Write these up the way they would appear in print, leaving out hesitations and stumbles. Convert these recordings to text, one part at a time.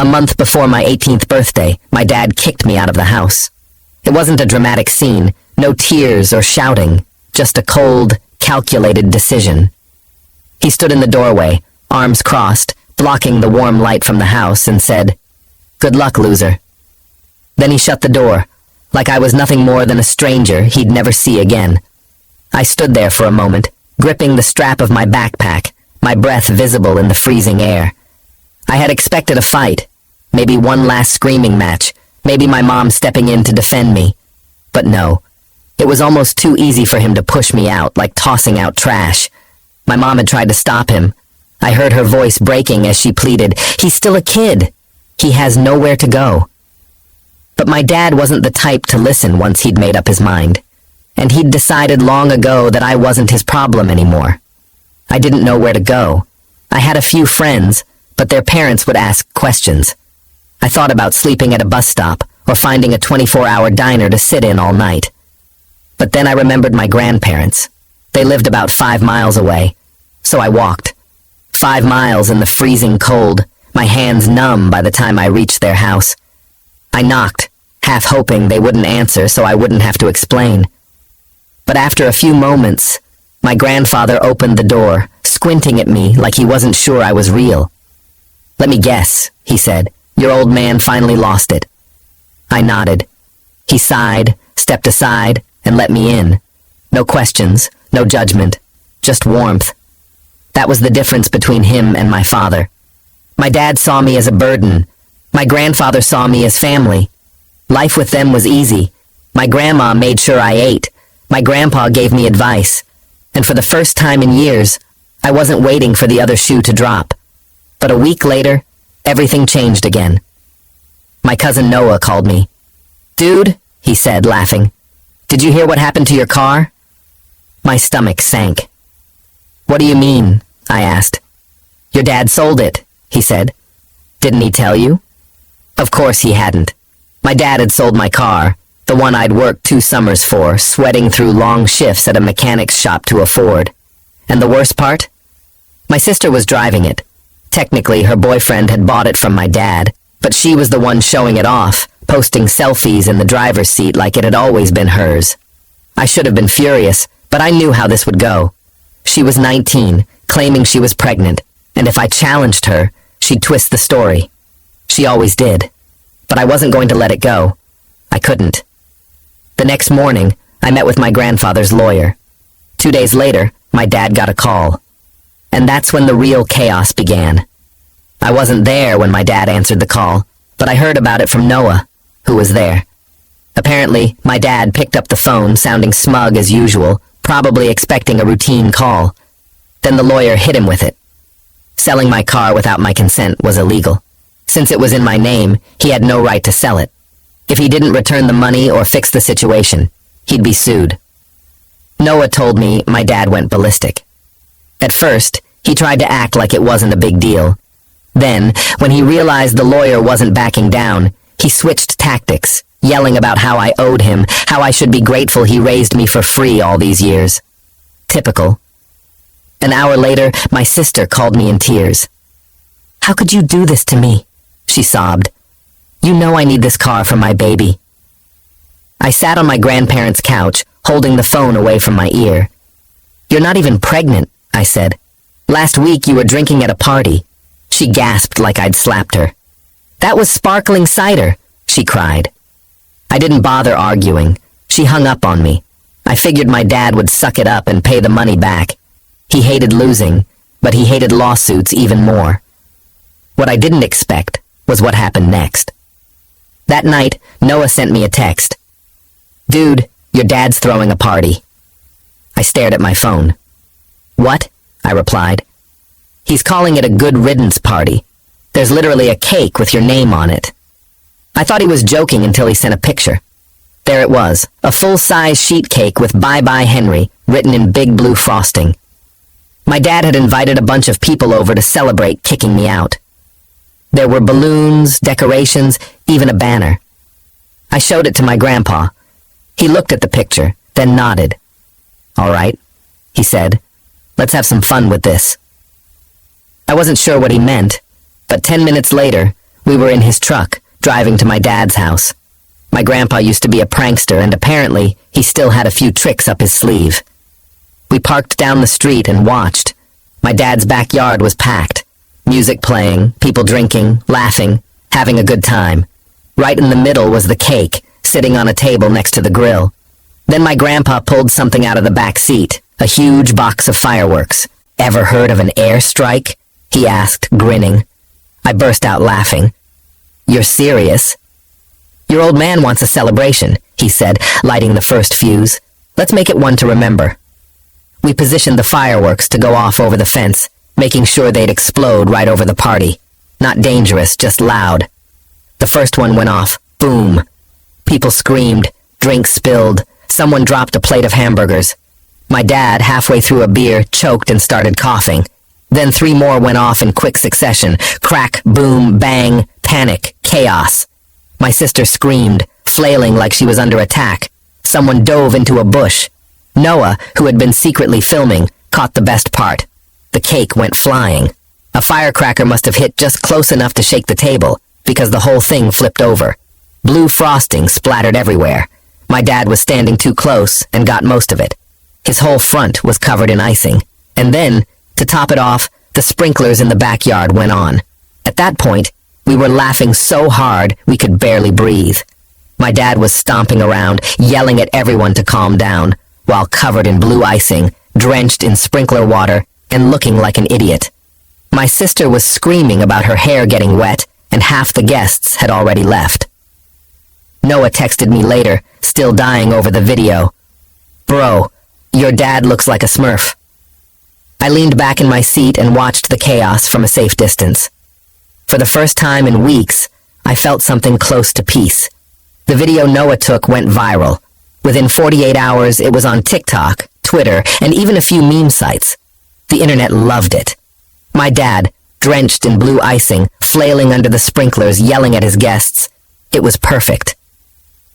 A month before my 18th birthday, my dad kicked me out of the house. It wasn't a dramatic scene, no tears or shouting, just a cold, calculated decision. He stood in the doorway, arms crossed, blocking the warm light from the house, and said, "Good luck, loser." Then he shut the door, like I was nothing more than a stranger he'd never see again. I stood there for a moment, gripping the strap of my backpack, my breath visible in the freezing air. I had expected a fight, maybe one last screaming match, maybe my mom stepping in to defend me. But no, it was almost too easy for him to push me out, like tossing out trash. My mom had tried to stop him. I heard her voice breaking as she pleaded, "He's still a kid. He has nowhere to go." But my dad wasn't the type to listen once he'd made up his mind. And he'd decided long ago that I wasn't his problem anymore. I didn't know where to go. I had a few friends, but their parents would ask questions. I thought about sleeping at a bus stop or finding a 24-hour diner to sit in all night. But then I remembered my grandparents. They lived about 5 miles away, so I walked. 5 miles in the freezing cold, my hands numb by the time I reached their house. I knocked, half hoping they wouldn't answer so I wouldn't have to explain. But after a few moments, my grandfather opened the door, squinting at me like he wasn't sure I was real. "Let me guess," he said. "Your old man finally lost it." I nodded. He sighed, stepped aside, and let me in. No questions, no judgment, just warmth. That was the difference between him and my father. My dad saw me as a burden. My grandfather saw me as family. Life with them was easy. My grandma made sure I ate. My grandpa gave me advice. And for the first time in years, I wasn't waiting for the other shoe to drop. But a week later, everything changed again. My cousin Noah called me. "Dude," he said, laughing, "did you hear what happened to your car?" My stomach sank. "What do you mean?" I asked. "Your dad sold it," he said. "Didn't he tell you?" Of course he hadn't. My dad had sold my car, the one I'd worked 2 summers for, sweating through long shifts at a mechanic's shop to afford. And the worst part? My sister was driving it. Technically, her boyfriend had bought it from my dad, but she was the one showing it off, posting selfies in the driver's seat like it had always been hers. I should have been furious, but I knew how this would go. She was 19, claiming she was pregnant, and if I challenged her, she'd twist the story. She always did. But I wasn't going to let it go. I couldn't. The next morning, I met with my grandfather's lawyer. 2 days later, my dad got a call. And that's when the real chaos began. I wasn't there when my dad answered the call, but I heard about it from Noah, who was there. Apparently, my dad picked up the phone, sounding smug as usual, probably expecting a routine call. Then the lawyer hit him with it. Selling my car without my consent was illegal. Since it was in my name, he had no right to sell it. If he didn't return the money or fix the situation, he'd be sued. Noah told me my dad went ballistic. At first, he tried to act like it wasn't a big deal. Then, when he realized the lawyer wasn't backing down, he switched tactics, yelling about how I owed him, how I should be grateful he raised me for free all these years. Typical. An hour later, my sister called me in tears. "How could you do this to me?" she sobbed. "You know I need this car for my baby." I sat on my grandparents' couch, holding the phone away from my ear. "You're not even pregnant," I said. "Last week you were drinking at a party." She gasped like I'd slapped her. "That was sparkling cider," she cried. I didn't bother arguing. She hung up on me. I figured my dad would suck it up and pay the money back. He hated losing, but he hated lawsuits even more. What I didn't expect was what happened next. That night, Noah sent me a text. "Dude, your dad's throwing a party." I stared at my phone. "What?" I replied. "He's calling it a good riddance party. There's literally a cake with your name on it." I thought he was joking until he sent a picture. There it was, a full-size sheet cake with "Bye Bye Henry" written in big blue frosting. My dad had invited a bunch of people over to celebrate kicking me out. There were balloons, decorations, even a banner. I showed it to my grandpa. He looked at the picture, then nodded. "All right," he said. "Let's have some fun with this." I wasn't sure what he meant, but 10 minutes later, We were in his truck, driving to my dad's house. My grandpa used to be a prankster, and apparently he still had a few tricks up his sleeve. We parked down the street and watched. My dad's backyard was packed. Music playing, people drinking, laughing, having a good time. Right in the middle was the cake, sitting on a table next to the grill. Then my grandpa pulled something out of the back seat, a huge box of fireworks. "Ever heard of an airstrike?" he asked, grinning. I burst out laughing. "You're serious?" "Your old man wants a celebration," he said, lighting the first fuse. "Let's make it one to remember." We positioned the fireworks to go off over the fence, making sure they'd explode right over the party. Not dangerous, just loud. The first one went off. Boom. People screamed, drinks spilled, someone dropped a plate of hamburgers. My dad, halfway through a beer, choked and started coughing. Then 3 more went off in quick succession. Crack, boom, bang, panic, chaos. My sister screamed, flailing like she was under attack. Someone dove into a bush. Noah, who had been secretly filming, caught the best part. The cake went flying. A firecracker must have hit just close enough to shake the table, because the whole thing flipped over. Blue frosting splattered everywhere. My dad was standing too close and got most of it. His whole front was covered in icing. And then, to top it off, the sprinklers in the backyard went on. At that point, we were laughing so hard we could barely breathe. My dad was stomping around, yelling at everyone to calm down, while covered in blue icing, drenched in sprinkler water, and looking like an idiot. My sister was screaming about her hair getting wet, and half the guests had already left. Noah texted me later, still dying over the video. "Bro, your dad looks like a Smurf." I leaned back in my seat and watched the chaos from a safe distance. For the first time in weeks, I felt something close to peace. The video Noah took went viral. Within 48 hours, it was on TikTok, Twitter, and even a few meme sites. The internet loved it. My dad, drenched in blue icing, flailing under the sprinklers, yelling at his guests. It was perfect.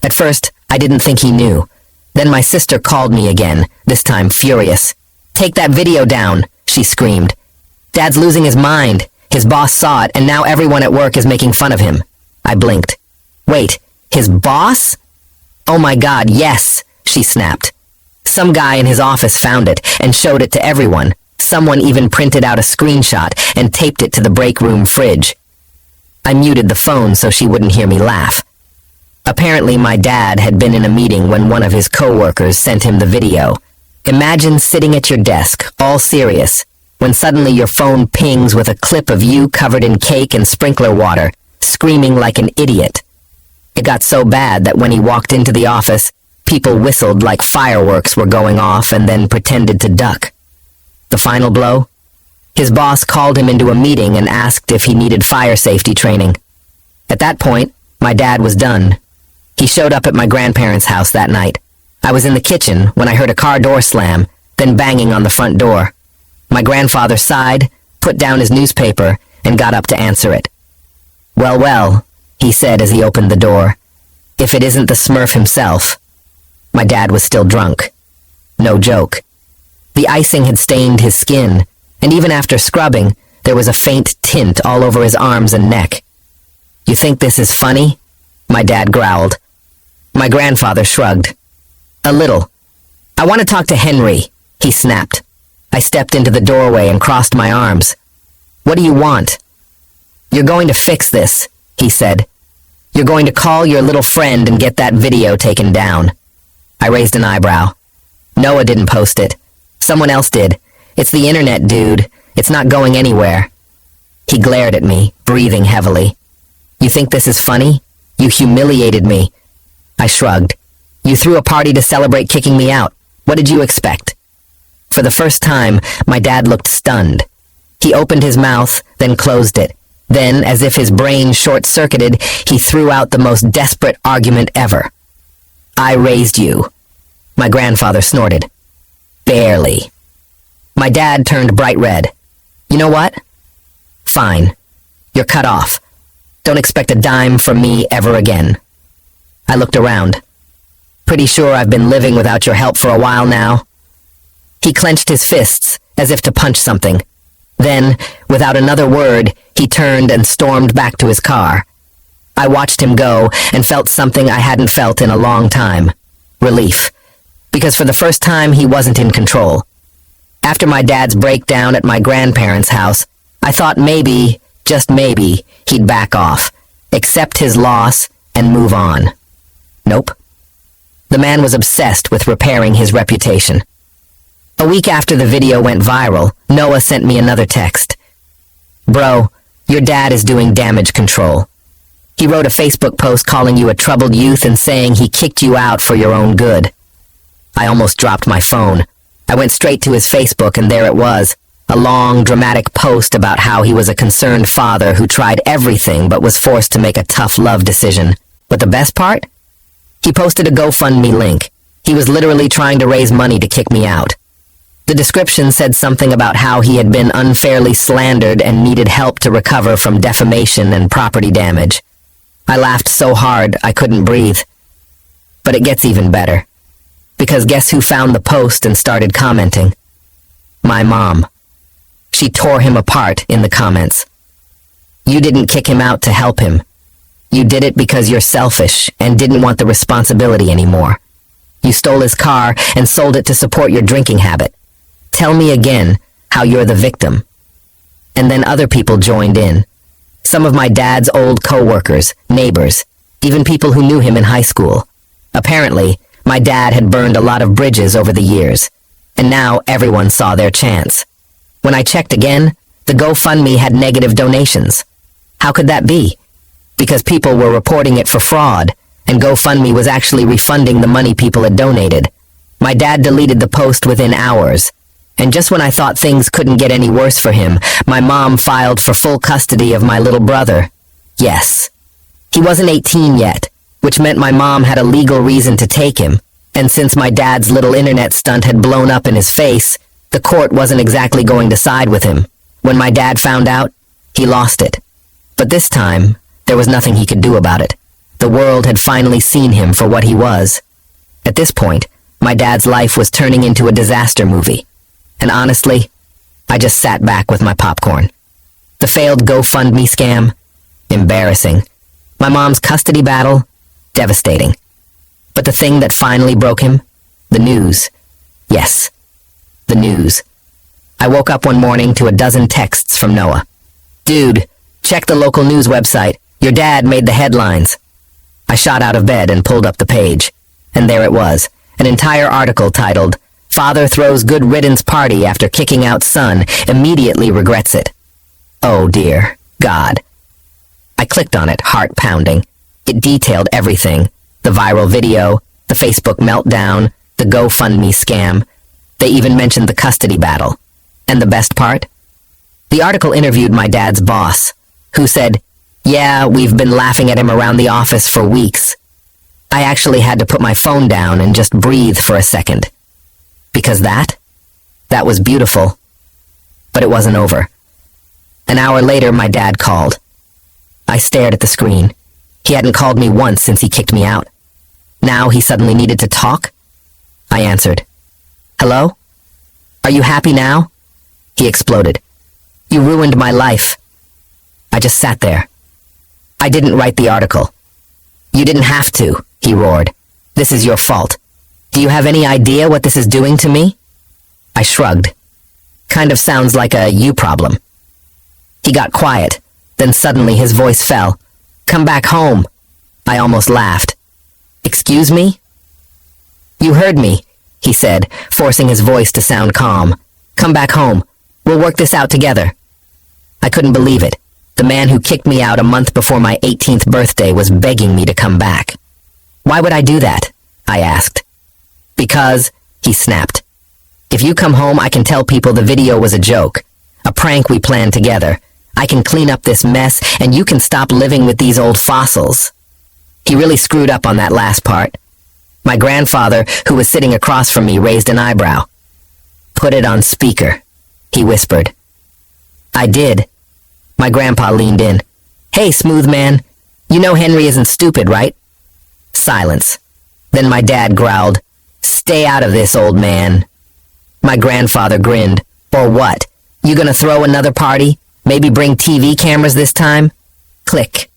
At first, I didn't think he knew. Then my sister called me again, this time furious. "Take that video down," she screamed. "Dad's losing his mind. His boss saw it, and now everyone at work is making fun of him." I blinked. "Wait, his boss?" "Oh my God, yes," she snapped. "Some guy in his office found it and showed it to everyone. Someone even printed out a screenshot and taped it to the break room fridge." I muted the phone so she wouldn't hear me laugh. Apparently my dad had been in a meeting when one of his co-workers sent him the video. Imagine sitting at your desk, all serious, when suddenly your phone pings with a clip of you covered in cake and sprinkler water, screaming like an idiot. It got so bad that when he walked into the office, people whistled like fireworks were going off and then pretended to duck. The final blow? His boss called him into a meeting and asked if he needed fire safety training. At that point, my dad was done. He showed up at my grandparents' house that night. I was in the kitchen when I heard a car door slam, then banging on the front door. My grandfather sighed, put down his newspaper, and got up to answer it. "Well, well," he said as he opened the door. "If it isn't the Smurf himself." My dad was still drunk. No joke. The icing had stained his skin, and even after scrubbing, there was a faint tint all over his arms and neck. "You think this is funny?" My dad growled. My grandfather shrugged. "A little." "I want to talk to Henry," he snapped. I stepped into the doorway and crossed my arms. "What do you want?" "You're going to fix this," he said. "You're going to call your little friend and get that video taken down." I raised an eyebrow. "Noah didn't post it. Someone else did. It's the internet, dude. It's not going anywhere." He glared at me, breathing heavily. "You think this is funny? You humiliated me." I shrugged. "You threw a party to celebrate kicking me out. What did you expect?" For the first time, my dad looked stunned. He opened his mouth, then closed it. Then, as if his brain short-circuited, he threw out the most desperate argument ever. "I raised you." My grandfather snorted. "Barely." My dad turned bright red. "You know what? Fine. You're cut off. Don't expect a dime from me ever again." I looked around. "Pretty sure I've been living without your help for a while now." He clenched his fists, as if to punch something. Then, without another word, he turned and stormed back to his car. I watched him go and felt something I hadn't felt in a long time. Relief. Because for the first time, he wasn't in control. After my dad's breakdown at my grandparents' house, I thought maybe, just maybe, he'd back off, accept his loss, and move on. Nope. The man was obsessed with repairing his reputation. A week after the video went viral, Noah sent me another text. "Bro, your dad is doing damage control. He wrote a Facebook post calling you a troubled youth and saying he kicked you out for your own good." I almost dropped my phone. I went straight to his Facebook and there it was, a long, dramatic post about how he was a concerned father who tried everything but was forced to make a tough love decision. But the best part? He posted a GoFundMe link. He was literally trying to raise money to kick me out. The description said something about how he had been unfairly slandered and needed help to recover from defamation and property damage. I laughed so hard I couldn't breathe. But it gets even better. Because guess who found the post and started commenting? My mom. She tore him apart in the comments. "You didn't kick him out to help him. You did it because you're selfish and didn't want the responsibility anymore. You stole his car and sold it to support your drinking habit. Tell me again how you're the victim." And then other people joined in. Some of my dad's old co-workers, neighbors, even people who knew him in high school. Apparently, my dad had burned a lot of bridges over the years, and now everyone saw their chance. When I checked again, the GoFundMe had negative donations. How could that be? Because people were reporting it for fraud, and GoFundMe was actually refunding the money people had donated. My dad deleted the post within hours, and just when I thought things couldn't get any worse for him, my mom filed for full custody of my little brother. Yes. He wasn't 18 yet, which meant my mom had a legal reason to take him, and since my dad's little internet stunt had blown up in his face, the court wasn't exactly going to side with him. When my dad found out, he lost it. But this time, there was nothing he could do about it. The world had finally seen him for what he was. At this point, my dad's life was turning into a disaster movie. And honestly, I just sat back with my popcorn. The failed GoFundMe scam? Embarrassing. My mom's custody battle? Devastating. But the thing that finally broke him? The news. Yes, the news. I woke up one morning to a dozen texts from Noah. "Dude, check the local news website. Your dad made the headlines." I shot out of bed and pulled up the page. And there it was, an entire article titled, "Father throws good riddance party after kicking out son, immediately regrets it." Oh dear, God. I clicked on it, heart pounding. It detailed everything. The viral video, the Facebook meltdown, the GoFundMe scam. They even mentioned the custody battle. And the best part? The article interviewed my dad's boss, who said, "Yeah, we've been laughing at him around the office for weeks." I actually had to put my phone down and just breathe for a second. Because that was beautiful. But it wasn't over. An hour later, my dad called. I stared at the screen. He hadn't called me once since he kicked me out. Now he suddenly needed to talk? I answered. "Hello? Are you happy now?" He exploded. "You ruined my life." I just sat there. "I didn't write the article." "You didn't have to," he roared. "This is your fault. Do you have any idea what this is doing to me?" I shrugged. "Kind of sounds like a you problem." He got quiet, then suddenly his voice fell. "Come back home." I almost laughed. "Excuse me?" "You heard me," he said, forcing his voice to sound calm. "Come back home. We'll work this out together." I couldn't believe it. The man who kicked me out a month before my 18th birthday was begging me to come back. "Why would I do that?" I asked. "Because," he snapped. "If you come home, I can tell people the video was a joke, a prank we planned together. I can clean up this mess, and you can stop living with these old fossils." He really screwed up on that last part. My grandfather, who was sitting across from me, raised an eyebrow. "Put it on speaker," he whispered. I did. My grandpa leaned in. "Hey, smooth man, you know Henry isn't stupid, right?" Silence. Then my dad growled, "Stay out of this, old man." My grandfather grinned. "Or what? You gonna throw another party? Maybe bring TV cameras this time? Click.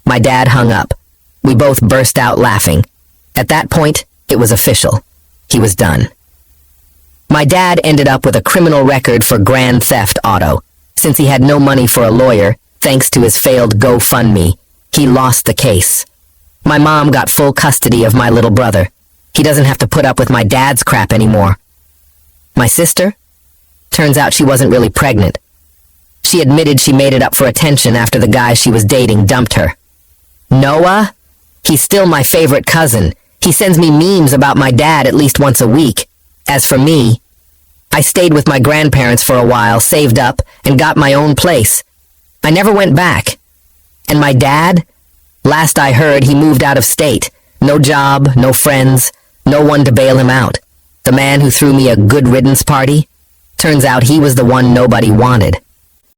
My dad hung up. We both burst out laughing. At that point, it was official. He was done. My dad ended up with a criminal record for grand theft auto. Since he had no money for a lawyer, thanks to his failed GoFundMe, he lost the case. My mom got full custody of my little brother. He doesn't have to put up with my dad's crap anymore. My sister? Turns out she wasn't really pregnant. She admitted she made it up for attention after the guy she was dating dumped her. Noah? He's still my favorite cousin. He sends me memes about my dad at least once a week. As for me, I stayed with my grandparents for a while, saved up, and got my own place. I never went back. And my dad? Last I heard, he moved out of state. No job, no friends, no one to bail him out. The man who threw me a good riddance party? Turns out he was the one nobody wanted.